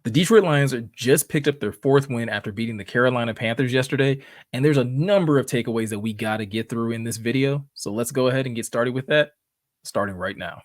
The Detroit Lions just picked up their fourth win after beating the Carolina Panthers yesterday, and there's a number of takeaways that we got to get through in this video. So let's go ahead and get started with that, starting right now.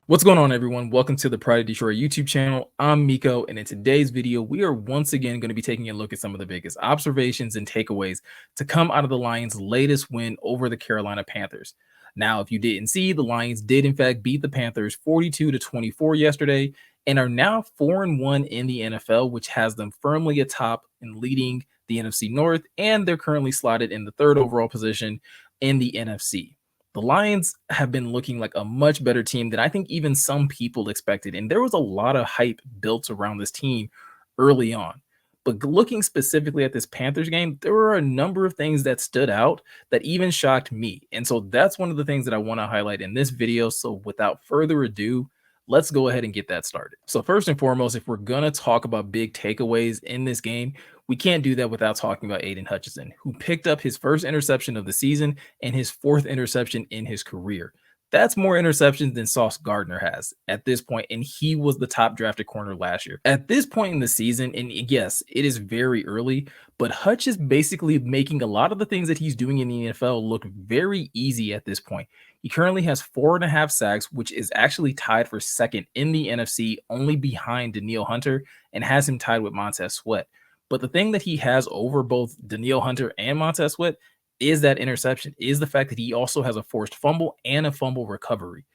What's going on, everyone? Welcome to the Pride of Detroit YouTube channel. I'm Miko, and in today's video, we are once again going to be taking a look at some of the biggest observations and takeaways to come out of the Lions' latest win over the Carolina Panthers. Now, if you didn't see, the Lions did in fact beat the Panthers 42-24 yesterday and are now 4-1 in the NFL, which has them firmly atop and leading the NFC North, and they're currently slotted in the third overall position in the NFC. The Lions have been looking like a much better team than I think even some people expected. And there was a lot of hype built around this team early on. But looking specifically at this Panthers game, there were a number of things that stood out that even shocked me. And so that's one of the things that I want to highlight in this video. So without further ado, let's go ahead and get that started. So first and foremost, if we're going to talk about big takeaways in this game, we can't do that without talking about Aidan Hutchinson, who picked up his first interception of the season and his fourth interception in his career. That's more interceptions than Sauce Gardner has at this point, and he was the top drafted corner last year. At this point in the season, and yes, it is very early, but Hutch is basically making a lot of the things that he's doing in the NFL look very easy at this point. He currently has 4.5 sacks, which is actually tied for second in the NFC, only behind Danielle Hunter, and has him tied with Montez Sweat. But the thing that he has over both Danielle Hunter and Montez Sweat is that interception, is the fact that he also has a forced fumble and a fumble recovery.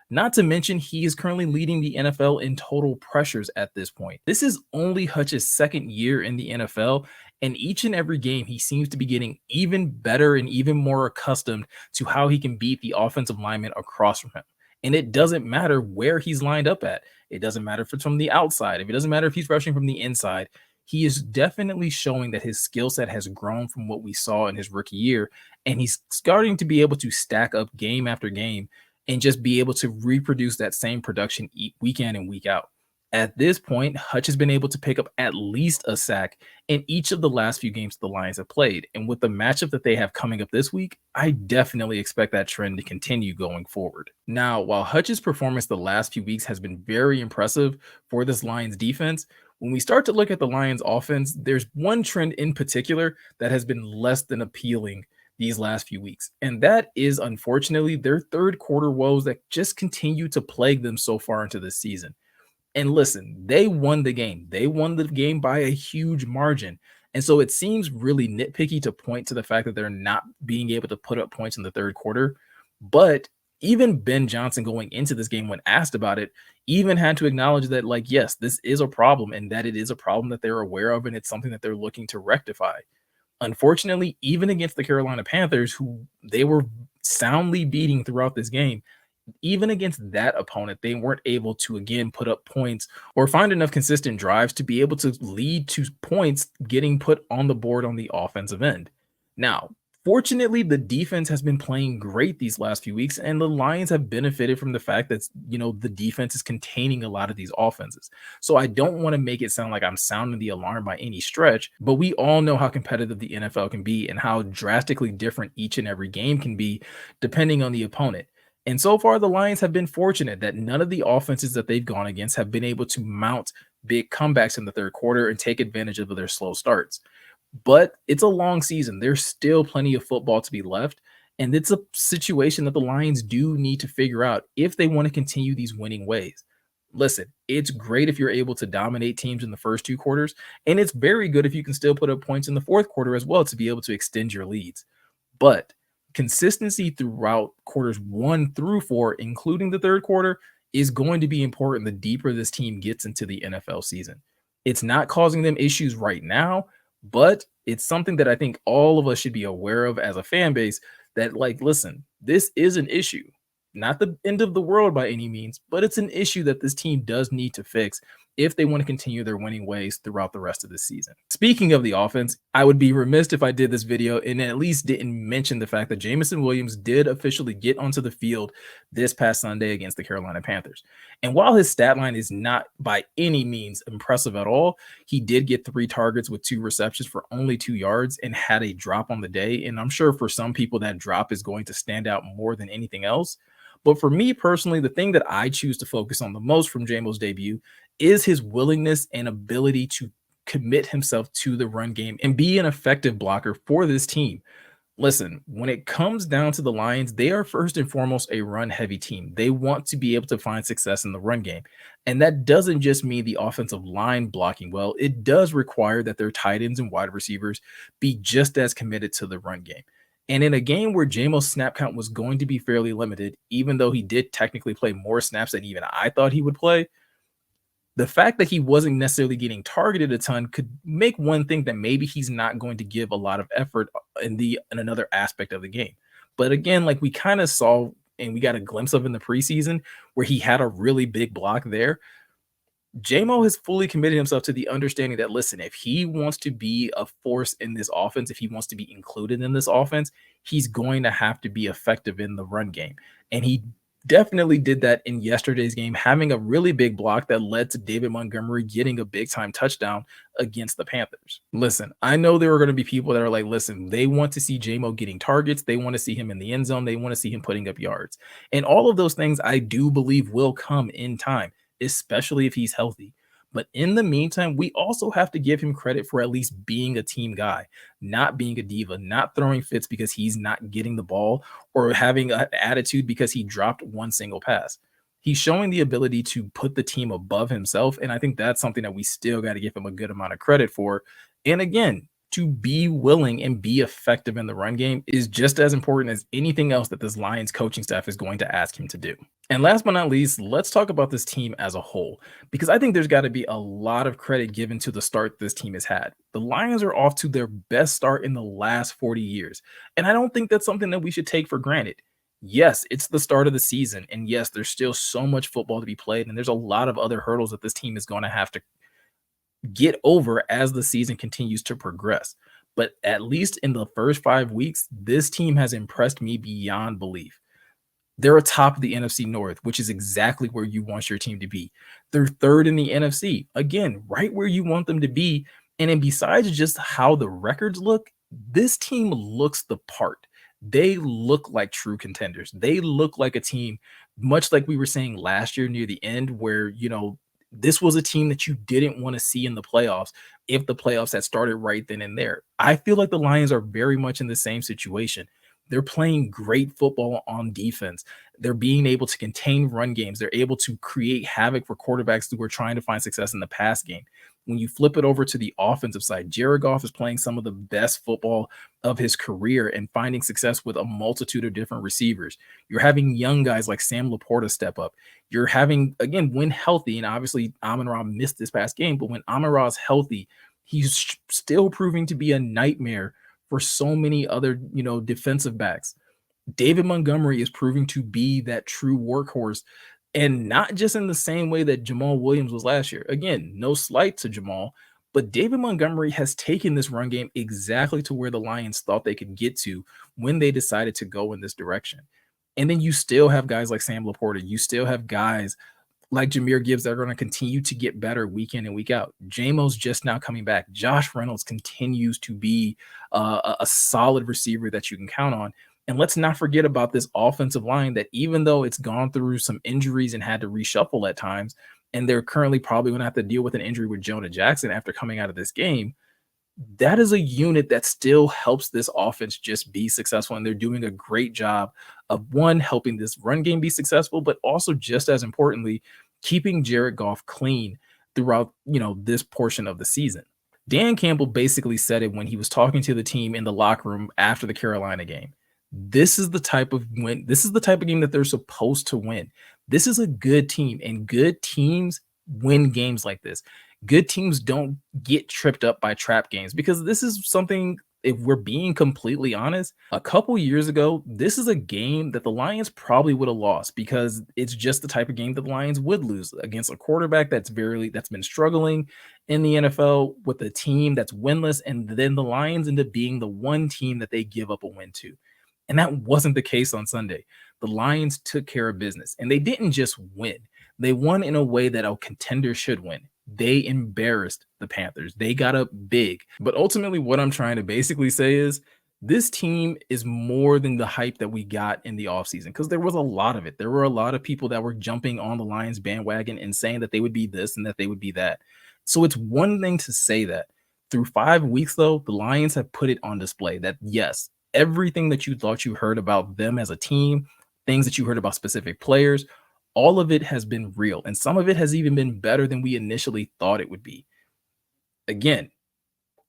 Not to mention, he is currently leading the NFL in total pressures at this point. This is only Hutch's second year in the NFL, and each and every game, he seems to be getting even better and even more accustomed to how he can beat the offensive lineman across from him. And it doesn't matter where he's lined up at. It doesn't matter if it's from the outside. If it doesn't matter if he's rushing from the inside. He is definitely showing that his skill set has grown from what we saw in his rookie year, and he's starting to be able to stack up game after game and just be able to reproduce that same production week in and week out. At this point, Hutch has been able to pick up at least a sack in each of the last few games the Lions have played. And with the matchup that they have coming up this week, I definitely expect that trend to continue going forward. Now, while Hutch's performance the last few weeks has been very impressive for this Lions defense, when we start to look at the Lions offense, there's one trend in particular that has been less than appealing these last few weeks. And that is, unfortunately, their third quarter woes that just continue to plague them so far into this season. And listen, they won the game. They won the game by a huge margin. And so it seems really nitpicky to point to the fact that they're not being able to put up points in the third quarter. But even Ben Johnson, going into this game when asked about it, even had to acknowledge that, like, yes, this is a problem, and that it is a problem that they're aware of, and it's something that they're looking to rectify. Unfortunately, even against the Carolina Panthers, who they were soundly beating throughout this game, even against that opponent, they weren't able to, again, put up points or find enough consistent drives to be able to lead to points getting put on the board on the offensive end. Now, fortunately, the defense has been playing great these last few weeks, and the Lions have benefited from the fact that, the defense is containing a lot of these offenses. So I don't want to make it sound like I'm sounding the alarm by any stretch, but we all know how competitive the NFL can be and how drastically different each and every game can be depending on the opponent. And so far, the Lions have been fortunate that none of the offenses that they've gone against have been able to mount big comebacks in the third quarter and take advantage of their slow starts. But it's a long season. There's still plenty of football to be left. And it's a situation that the Lions do need to figure out if they want to continue these winning ways. Listen, it's great if you're able to dominate teams in the first two quarters. And it's very good if you can still put up points in the fourth quarter as well to be able to extend your leads. But consistency throughout quarters 1 through 4, including the third quarter, is going to be important the deeper this team gets into the NFL season. It's not causing them issues right now, but it's something that I think all of us should be aware of as a fan base that, like, listen, this is an issue. Not the end of the world by any means, but it's an issue that this team does need to fix if they want to continue their winning ways throughout the rest of the season. Speaking of the offense, I would be remiss if I did this video and at least didn't mention the fact that Jameson Williams did officially get onto the field this past Sunday against the Carolina Panthers. And while his stat line is not by any means impressive at all, he did get 3 targets with 2 receptions for only 2 yards and had a drop on the day. And I'm sure for some people that drop is going to stand out more than anything else. But for me personally, the thing that I choose to focus on the most from Jamo's debut is his willingness and ability to commit himself to the run game and be an effective blocker for this team. Listen, when it comes down to the Lions, they are first and foremost a run-heavy team. They want to be able to find success in the run game. And that doesn't just mean the offensive line blocking well. It does require that their tight ends and wide receivers be just as committed to the run game. And in a game where Jamo's snap count was going to be fairly limited, even though he did technically play more snaps than even I thought he would play, the fact that he wasn't necessarily getting targeted a ton could make one think that maybe he's not going to give a lot of effort in another aspect of the game. But again, like we kind of saw and we got a glimpse of in the preseason where he had a really big block there, Jamo has fully committed himself to the understanding that, listen, if he wants to be a force in this offense, if he wants to be included in this offense, he's going to have to be effective in the run game. And he definitely did that in yesterday's game, having a really big block that led to David Montgomery getting a big time touchdown against the Panthers. Listen, I know there are going to be people that are like, listen, they want to see Jamo getting targets. They want to see him in the end zone. They want to see him putting up yards. And all of those things I do believe will come in time, especially if he's healthy. But in the meantime, we also have to give him credit for at least being a team guy, not being a diva, not throwing fits because he's not getting the ball or having an attitude because he dropped one single pass. He's showing the ability to put the team above himself. And I think that's something that we still got to give him a good amount of credit for. And again, to be willing and be effective in the run game is just as important as anything else that this Lions coaching staff is going to ask him to do. And last but not least, let's talk about this team as a whole, because I think there's got to be a lot of credit given to the start this team has had. The Lions are off to their best start in the last 40 years. And I don't think that's something that we should take for granted. Yes, it's the start of the season. And yes, there's still so much football to be played. And there's a lot of other hurdles that this team is going to have to get over as the season continues to progress. But at least in the first 5 weeks, this team has impressed me beyond belief. They're atop of the NFC North, which is exactly where you want your team to be. They're third in the NFC, again, right where you want them to be. And then besides just how the records look, this team looks the part. They look like true contenders. They look like a team, much like we were saying last year near the end, where, this was a team that you didn't want to see in the playoffs if the playoffs had started right then and there. I feel like the Lions are very much in the same situation. They're playing great football on defense. They're being able to contain run games. They're able to create havoc for quarterbacks who are trying to find success in the pass game. When you flip it over to the offensive side, Jared Goff is playing some of the best football of his career and finding success with a multitude of different receivers. You're having young guys like Sam Laporta step up. You're having, again, when healthy, and obviously Amon-Ra missed this past game, but when Amon-Ra is healthy, he's still proving to be a nightmare for so many other, defensive backs. David Montgomery is proving to be that true workhorse, and not just in the same way that Jamal Williams was last year. Again, no slight to Jamal, but David Montgomery has taken this run game exactly to where the Lions thought they could get to when they decided to go in this direction. And then you still have guys like Sam Laporta. You still have guys like Jahmyr Gibbs that are going to continue to get better week in and week out. Jamo's just now coming back. Josh Reynolds continues to be a solid receiver that you can count on. And let's not forget about this offensive line that, even though it's gone through some injuries and had to reshuffle at times, and they're currently probably going to have to deal with an injury with Jonah Jackson after coming out of this game, that is a unit that still helps this offense just be successful. And they're doing a great job of, one, helping this run game be successful, but also, just as importantly, keeping Jared Goff clean throughout, this portion of the season. Dan Campbell basically said it when he was talking to the team in the locker room after the Carolina game. This is the type of win. This is the type of game that they're supposed to win. This is a good team, and good teams win games like this. Good teams don't get tripped up by trap games, because this is something if we're being completely honest, a couple years ago, this is a game that the Lions probably would have lost because it's just the type of game that the Lions would lose against a quarterback that's been struggling in the NFL with a team that's winless, and then the Lions end up being the one team that they give up a win to. And that wasn't the case on Sunday. The Lions took care of business, and they didn't just win. They won in a way that a contender should win. They embarrassed the Panthers. They got up big. But ultimately, what I'm trying to basically say is this team is more than the hype that we got in the offseason because there was a lot of it. There were a lot of people that were jumping on the Lions bandwagon and saying that they would be this and that they would be that. So it's one thing to say that. Through 5 weeks, though, the Lions have put it on display that, yes, everything that you thought you heard about them as a team, things that you heard about specific players, all of it has been real. And some of it has even been better than we initially thought it would be. Again,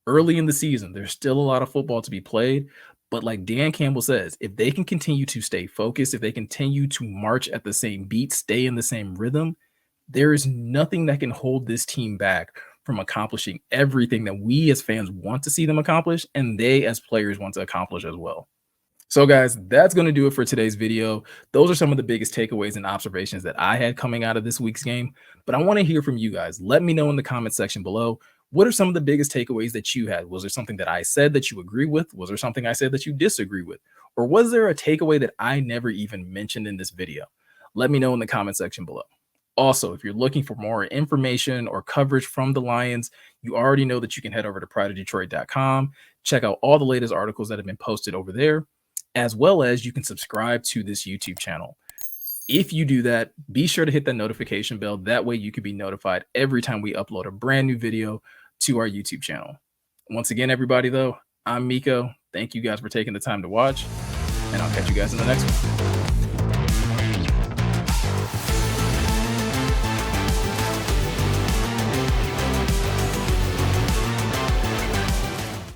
early in the season, there's still a lot of football to be played. But like Dan Campbell says, if they can continue to stay focused, if they continue to march at the same beat, stay in the same rhythm, there is nothing that can hold this team back from accomplishing everything that we as fans want to see them accomplish and they as players want to accomplish as well. So guys, that's going to do it for today's video. Those are some of the biggest takeaways and observations that I had coming out of this week's game. But I want to hear from you guys. Let me know in the comment section below. What are some of the biggest takeaways that you had? Was there something that I said that you agree with? Was there something I said that you disagree with? Or was there a takeaway that I never even mentioned in this video? Let me know in the comment section below. Also, if you're looking for more information or coverage from the Lions, you already know that you can head over to prideofdetroit.com, check out all the latest articles that have been posted over there, as well as you can subscribe to this YouTube channel. If you do that, be sure to hit that notification bell. That way you can be notified every time we upload a brand new video to our YouTube channel. Once again, everybody, though, I'm Miko. Thank you guys for taking the time to watch, and I'll catch you guys in the next one.